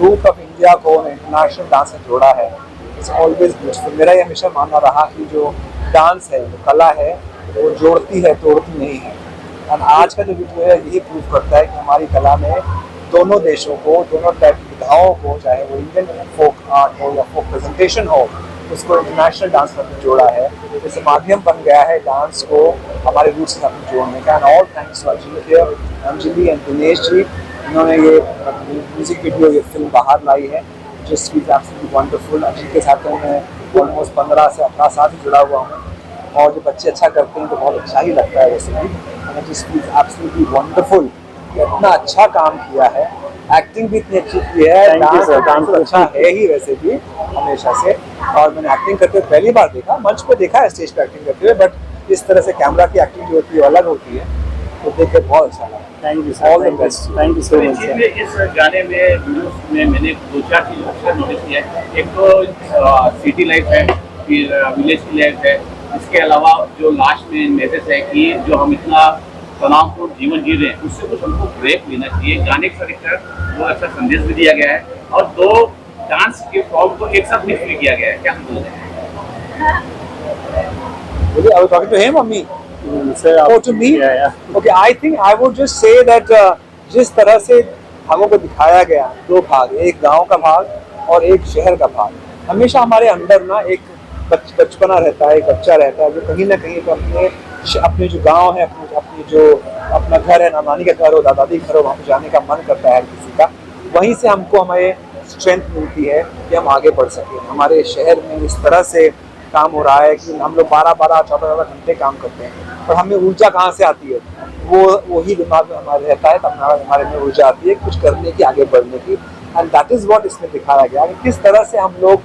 Group of India को international dance में जोड़ा है, इट्स ऑलवेज ब्यूटीफुल। मेरा ये हमेशा मानना रहा कि जो डांस है, जो कला है, वो जोड़ती है, तोड़ती नहीं है। और आज का जो वीडियो है यही प्रूव करता है कि हमारी कला ने दोनों देशों को, दोनों टाइप की विधाओं को, चाहे वो इंडियन फोक आर्ट हो या फोक प्रेजेंटेशन हो, उसको इंटरनेशनल डांस में जोड़ा है। जैसे माध्यम बन गया है डांस को हमारे रूट्स के साथ जोड़ने का। And all thanks to Anjali and Dinesh ji, इन्होंने ये म्यूजिक वीडियो, ये फिल्म बाहर लाई है, just is absolutely wonderful. Anjali के साथ मैं ऑलमोस्ट 15 से 18 साल से जुड़ा हुआ हूँ, और जो बच्चे अच्छा करते हैं तो बहुत अच्छा ही लगता है वैसे भी। जस्ट इज एब्सोल्युटली वंडरफुल, इतना अच्छा काम किया है, एक्टिंग भी इतनी अच्छी की है, डांस तो अच्छा है ही वैसे भी हमेशा से। और मैंने एक्टिंग करते हुए पहली बार देखा, मंच पे देखा है स्टेज पे एक्टिंग करते हुए, बट इस तरह से कैमरा की एक्टिंग जो होती है अलग होती है, तो देख के बहुत अच्छा लगा। Thank you, all the best, thank you so much. इस गाने में वीडियोस में मैंने 2-4 चीज़ अक्सर नोटिस किया है। एक तो सिटी लाइफ है, फिर विलेज की लाइफ है, इसके अलावा जो लास्ट में मैसेज है कि जो हम इतना तनावपूर्ण जीवन जी रहे हैं, उससे कुछ हमको ब्रेक लेना चाहिए। गाने का एक वो अच्छा संदेश भी दिया गया है, और 2 डांस के फॉर्म को एक साथ मिक्स भी किया गया है। क्या हम बोलते हैं? I was talking to him or me? Oh, to me? Yeah. Okay, I think I would just say that जिस तरह से भागों को दिखाया गया, 2 भाग, एक गांव का भाग और एक शहर का भाग। हमेशा हमारे अंदर ना एक बचपना रहता है, एक बच्चा रहता है जो कहीं ना कहीं तो अपने जो गांव है, अपनी जो अपना घर है, नानी का घर हो, दादी का घर हो, वहाँ पे जाने का मन करता है हर किसी का। वहीं से हमको हमें स्ट्रेंथ मिलती है कि हम आगे बढ़ सकें। हमारे शहर में इस तरह से काम हो रहा है कि हम लोग 12-12, 14-14 घंटे काम करते हैं, और हमें ऊर्जा कहाँ से आती है? वही दिमाग में हमारे रहता है, तब हमारे में ऊर्जा आती है कुछ करने की, आगे बढ़ने की। एंड दैट इज़ व्हाट इसमें दिखाया गया कि किस तरह से हम लोग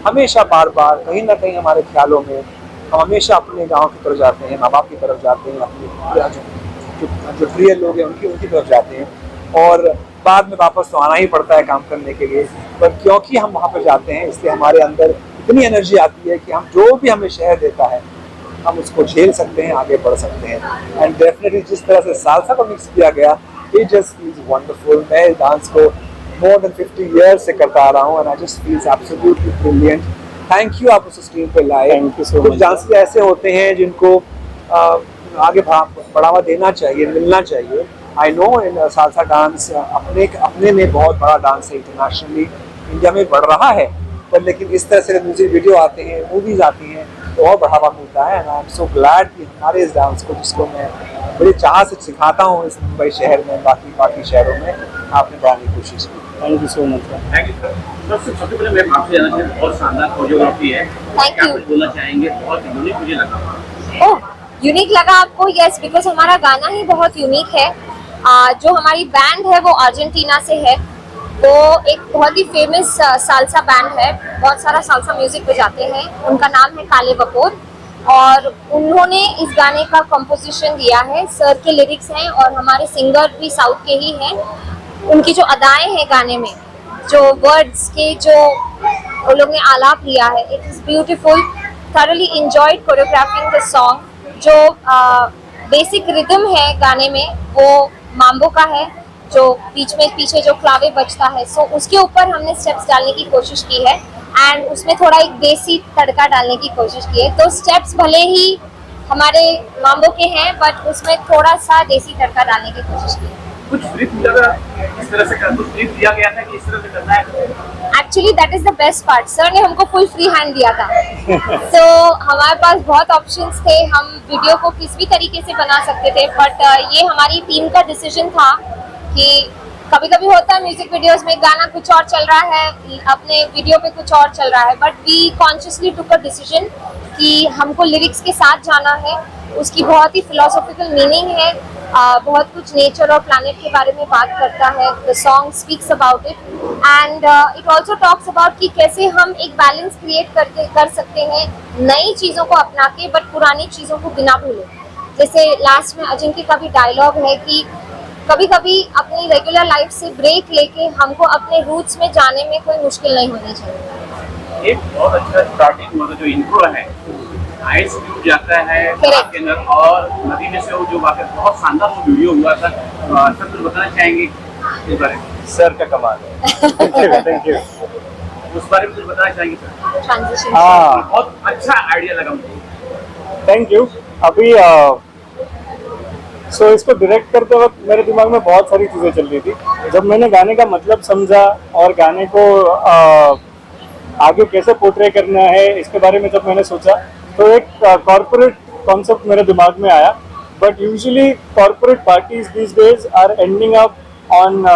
हमेशा बार बार कहीं ना कहीं हमारे ख्यालों में हम हमेशा अपने गांव की तरफ जाते हैं, माँ बाप की तरफ जाते हैं, अपने जो प्रिय लोग हैं उनकी तरफ जाते हैं, और बाद में वापस तो आना ही पड़ता है काम करने के लिए। पर क्योंकि हम वहाँ पर जाते हैं, इसलिए हमारे अंदर इतनी एनर्जी आती है कि हम जो भी हमें शहर देता है हम उसको झेल सकते हैं, आगे बढ़ सकते हैं। एंड डेफिनेटली जिस तरह से सालसा को मिक्स किया गया, इट जस्ट फील्स वंडरफुल। मैं इस डांस को मोर देन 50 ईयर्स से करता आ रहा हूँ, and I just feels absolutely brilliant. Thank you, आप उस स्क्रीन पे लाए। थैंक यू सो कुछ मच। डांसर ऐसे होते हैं जिनको आगे बढ़ावा देना चाहिए, मिलना चाहिए। I know in salsa dance अपने में बहुत बड़ा डांस है, इंटरनेशनली इंडिया में बढ़ रहा है, पर लेकिन इस तरह से म्यूजिक वीडियो आते हैं, मूवीज आती हैं, तो और बढ़ावा मिलता है। And I am so glad कि हमारे इस डांस को, जिसको मैं बड़ी चाह से सिखाता हूँ इस मुंबई शहर में, बाकी शहरों में, आपने बढ़ाने की कोशिश की। Thank you so much. Thank you sir. सबसे पहले मैं आपसे जानना चाहूँ, बहुत शानदार कोरियोग्राफी है, क्या कुछ बोलना चाहेंगे? बहुत यूनिक मुझे लगा। ओह, यूनिक लगा आपको? यस, बिकॉज हमारा गाना ही बहुत यूनिक है। जो हमारी बैंड है वो अर्जेंटीना से है, वो एक बहुत ही फेमस सालसा बैंड है, बहुत सारा सालसा म्यूजिक बजाते हैं। उनका नाम है काले वपोर, और उन्होंने इस गाने का कंपोजिशन दिया है। सर के लिरिक्स हैं, और हमारे सिंगर भी साउथ के ही हैं। उनकी जो अदाएं हैं गाने में, जो वर्ड्स के जो वो लोग ने आलाप लिया है, it is beautiful. thoroughly enjoyed choreographing the song। जो बेसिक रिदम है गाने में वो माम्बो का है, जो पीछे जो क्लावे बजता है, सो उसके ऊपर हमने स्टेप्स डालने की कोशिश की है, एंड उसमें थोड़ा एक देसी तड़का डालने की कोशिश की है। तो स्टेप्स भले ही हमारे माम्बो के हैं, बट उसमें थोड़ा सा देसी तड़का डालने की कोशिश की है। कुछ स्क्रिप्ट इस तरह से स्क्रिप्ट दिया गया था कि इस तरह से करना है? Actually that is the best part. Sir ने हमको फुल फ्री हैंड दिया था, तो हमारे पास बहुत ऑप्शंस थे, हम वीडियो को किस भी तरीके से बना सकते थे, बट ये हमारी टीम का डिसीजन था कि कभी कभी होता है म्यूजिक वीडियोस में गाना कुछ और चल रहा है, अपने वीडियो पे कुछ और चल रहा है, but we consciously took a decision कि हमको लिरिक्स के साथ जाना है। उसकी बहुत ही फिलोसॉफिकल मीनिंग है, बहुत कुछ नेचर और प्लैनेट के बारे में बात करता है। The song speaks about it, and it also talks about कि कैसे हम एक बैलेंस क्रिएट कर सकते हैं नई चीज़ों को अपना के, बट पुरानी चीज़ों को बिना भूले। जैसे लास्ट में अजिंक्य का भी डायलॉग है कि कभी कभी अपनी रेगुलर लाइफ से ब्रेक लेके हमको अपने रूट्स में जाने में कोई मुश्किल नहीं होनी चाहिए। एक बहुत अच्छा स्टार्टिंग मतलब जो इंट्रो है, आइस व्यू जाता है के अंदर, और नदी में से वो जो वाकई बहुत शानदार वो वीडियो हुआ था, सब कुछ बताना चाहेंगे इस बारे में? सर का कमाल है। Thank you. उस बारे में कुछ बताना चाहेंगे सर? ट्रांजिशन हाँ, बहुत अच्छा आइडिया लगा मुझे। Thank you. अभी सो इसको डायरेक्ट करते वक्त मेरे दिमाग में बहुत सारी चीज़ें चल रही थी। जब मैंने गाने का मतलब समझा और गाने को आगे कैसे पोर्ट्रे करना है इसके बारे में जब मैंने सोचा, तो एक कॉर्पोरेट कॉन्सेप्ट मेरे दिमाग में आया. But usually corporate parties these days are ending up on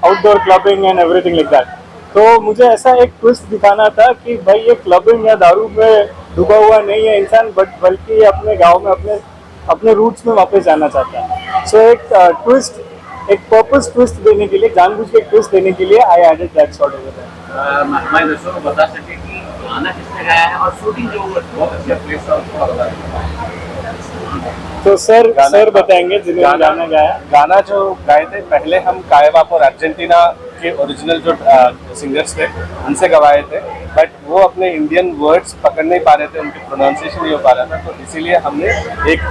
outdoor clubbing and everything like that. तो मुझे ऐसा एक ट्विस्ट दिखाना था कि भाई ये क्लबिंग या दारू में डूबा हुआ नहीं है इंसान, बट बल्कि अपने गांव में अपने रूट्स में वापस जाना चाहता है. सो एक ट्विस्ट, एक पर्पस ट्विस्ट देने के लिए, जानबूझ के एक ट्विस्ट देने के लिए I added that sort over there. हमारे दर्शकों को बता सके कि गाना किसने गाया है और शूटिंग जो बहुत अच्छा प्लेस था उसको बता. तो सर बताएंगे जिन्होंने गाना गाया. गाना जो गाए थे पहले हम कायवाप और अर्जेंटीना के ओरिजिनल जो सिंगर्स थे उनसे गवाए थे, बट वो अपने इंडियन वर्ड्स पकड़ नहीं पा रहे थे, उनकी प्रोनाउंसिएशन नहीं हो पा रहा था. तो इसीलिए हमने एक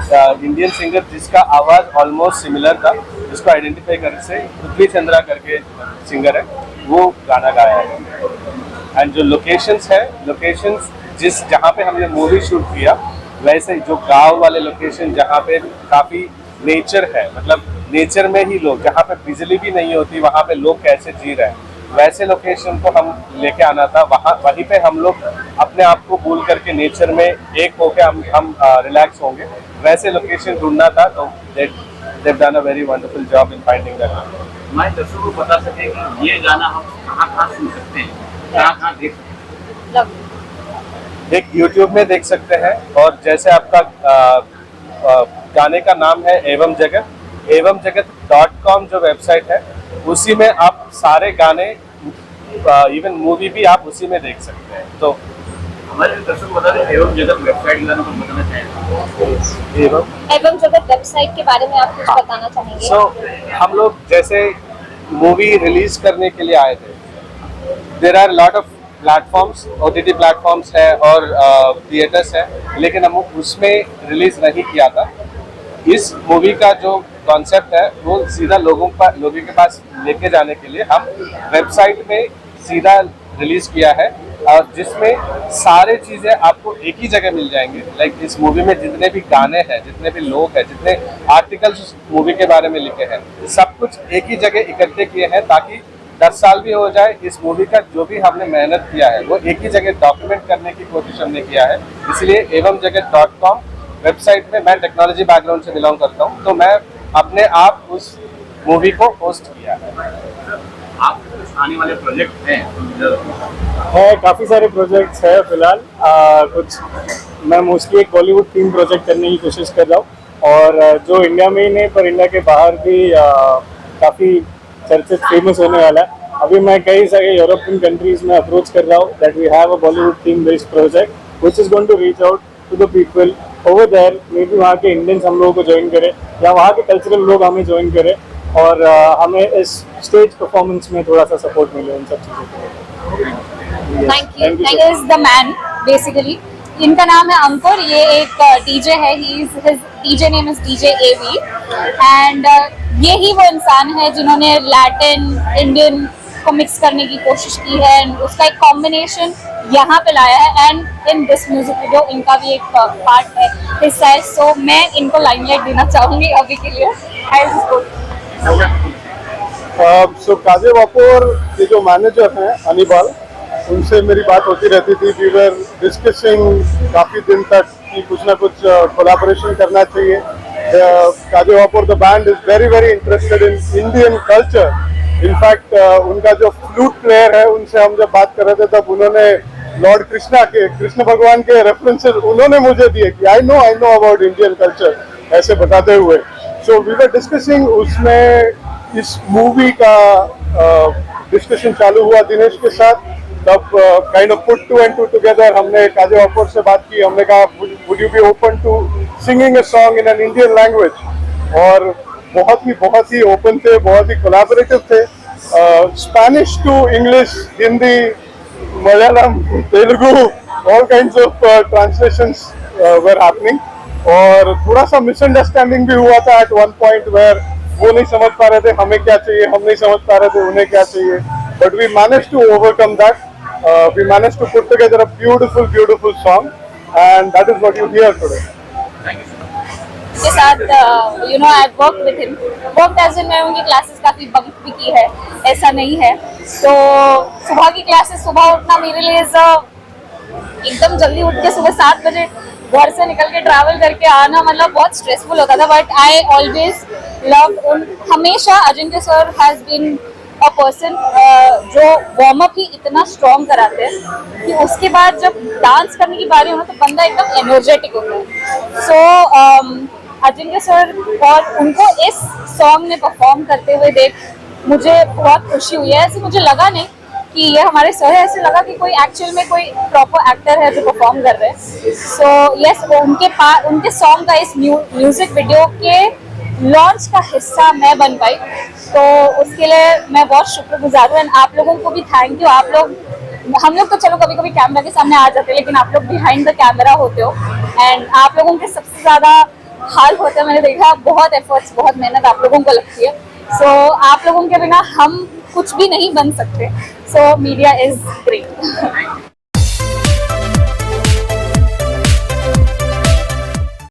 इंडियन सिंगर जिसका आवाज़ ऑलमोस्ट सिमिलर था, जिसको आइडेंटिफाई करने से पृथ्वी चंद्रा करके सिंगर है, वो गाना गाया है. एंड जो लोकेशंस है, लोकेशंस जहाँ पे हमने मूवी शूट किया, वैसे जो गांव वाले लोकेशन जहाँ पे काफ़ी नेचर है, मतलब नेचर में ही लोग, जहाँ पे बिजली भी नहीं होती वहाँ पे लोग कैसे जी रहे हैं, वैसे लोकेशन को हम लेके आना था. वहीं पे हम लोग अपने आप को भूल करके नेचर में एक होके हम रिलैक्स होंगे, वैसे लोकेशन ढूंढना था. तो they've done a very wonderful job in finding that. हमारे दर्शकों को बता सके कि ये गाना हम कहाँ सुन सकते हैं, कहाँ देख सकते हैं. एक YouTube में देख सकते हैं, और जैसे आपका गाने का नाम है एवं जगत.com जो वेबसाइट है, उसी में आप सारे गाने, इवन मूवी भी आप उसी में देख सकते हैं. तो हमारे दर्शकों को बता दें एवं जगत वेबसाइट के बारे में बताना चाहेंगे. एवं जगत वेबसाइट के बारे में आप कुछ बताना चाहेंगे? हम लोग जैसे मूवी रिलीज करने के लिए आए थे, there are lot of platforms, OTT platforms है और थिएटर्स है, लेकिन हम उसमें रिलीज नहीं किया था. इस मूवी का जो कॉन्सेप्ट है वो सीधा लोगों के पास लेके जाने के लिए हम वेबसाइट में सीधा रिलीज किया है, और जिसमें सारे चीज़ें आपको एक ही जगह मिल जाएंगे. लाइक इस मूवी में जितने भी गाने हैं, जितने भी लोग हैं, जितने आर्टिकल्स मूवी के बारे में लिखे हैं, सब कुछ एक ही जगह इकट्ठे किए हैं, ताकि 10 साल भी हो जाए, इस मूवी का जो भी हमने मेहनत किया है वो एक ही जगह डॉक्यूमेंट करने की कोशिश हमने किया है. इसलिए एवं जगत.com वेबसाइट में, मैं टेक्नोलॉजी बैकग्राउंड से बिलोंग करता हूँ, तो मैं अपने आप उस मूवी को पोस्ट किया है. आप कुछ आने वाले प्रोजेक्ट हैं? काफ़ी सारे प्रोजेक्ट्स है फिलहाल. कुछ मैं मोस्टली एक बॉलीवुड थीम प्रोजेक्ट करने की कोशिश कर रहा हूँ, और जो इंडिया में ही नहीं पर इंडिया के बाहर भी काफ़ी चर्चित फेमस होने वाला है. अभी मैं कई सारे यूरोपियन कंट्रीज में अप्रोच कर रहा हूँ that we have a Bollywood theme based project which is going to reach out to the people over there. May be वहाँ के इंडियंस हम लोगों को ज्वाइन करें, या वहाँ के कल्चरल लोग हमें ज्वाइन करें, और हमें इस स्टेज परफॉर्मेंस में थोड़ा सा सपोर्ट मिले उन सब चीज़ों के लिए. Thank you. is the man basically. इनका नाम है अंकुर. ये एक डीजे है. his DJ name is DJ AV, and यही वो इंसान है जिन्होंने लैटिन इंडियन को मिक्स करने की कोशिश की है, एंड उसका एक कॉम्बिनेशन यहाँ पे लाया है. And in this music video इनका भी एक पार्ट है, हिस्सा है. सो मैं इनको लाइमलाइट देना चाहूँगी अभी के लिए. सो काजे वापोर के जो मैनेजर हैं अनिबाल, उनसे मेरी बात होती रहती थी. वी वर डिस्कसिंग काफ़ी दिन तक कि कुछ ना कुछ कोलैबोरेशन करना चाहिए. Kaje Vapor the band is very interested in Indian culture. In fact उनका जो फ्लूट प्लेयर है, उनसे हम जब बात कर रहे थे तब उन्होंने लॉर्ड कृष्ण भगवान के रेफरेंसेस उन्होंने मुझे दिए कि I know about Indian culture, ऐसे बताते हुए. सो वी वर डिस्कसिंग, उसमें इस मूवी का डिस्कशन चालू हुआ दिनेश के साथ. तब kind of put 2 and 2 together. हमने काजे वापोर से बात की, हमने कहा would you be open to singing a song in an Indian language, और बहुत ही ओपन थे, बहुत ही कोलैबोरेटिव थे. Spanish to English, Hindi, Malayalam, Telugu, all kinds of translations were happening. और थोड़ा सा मिसअंडरस्टैंडिंग भी हुआ था एट वन पॉइंट वेयर वो नहीं समझ पा रहे थे हमें क्या चाहिए, हम नहीं समझ पा रहे थे उन्हें क्या चाहिए, but we manage to overcome that. We managed to put together a beautiful song, and that is what you hear today. के साथ I work with him. Work as in मैं उनकी क्लासेस काफ़ी बंक भी की है, ऐसा नहीं है. तो सुबह की क्लासेस, सुबह उठना मेरे लिए एकदम जल्दी उठ के सुबह 7 बजे घर से निकल के ट्रैवल करके आना मतलब बहुत स्ट्रेसफुल होता था. बट आई ऑलवेज लव, हमेशा Ajinkya sir has been a person जो वार्म अप ही इतना स्ट्रॉन्ग कराते हैं कि उसके बाद जब डांस करने की बारी हो ना तो बंदा एकदम एनर्जेटिक होता है. सो अजिंक्य सर और उनको इस सॉन्ग में परफॉर्म करते हुए देख मुझे बहुत खुशी हुई है. ऐसे मुझे लगा नहीं कि ये हमारे सर है, ऐसे लगा कि कोई एक्चुअल में कोई प्रॉपर एक्टर है जो परफॉर्म कर रहे हैं. सो यस, उनके सॉन्ग का इस म्यूजिक वीडियो के लॉन्च का हिस्सा मैं बन पाई, तो उसके लिए मैं बहुत शुक्रगुजार हूँ. एंड आप लोगों को भी थैंक यू. आप लोग, हम लोग तो चलो कभी कभी कैमरा के सामने आ जाते हैं, लेकिन आप लोग बिहाइंड द कैमरा होते हो. एंड आप लोगों के सबसे ज़्यादा हाल होता है, मैंने देखा बहुत एफर्ट्स, बहुत मेहनत आप लोगों को लगती है. सो आप लोगों के बिना हम कुछ भी नहीं बन सकते. सो मीडिया इज़ ग्रेट.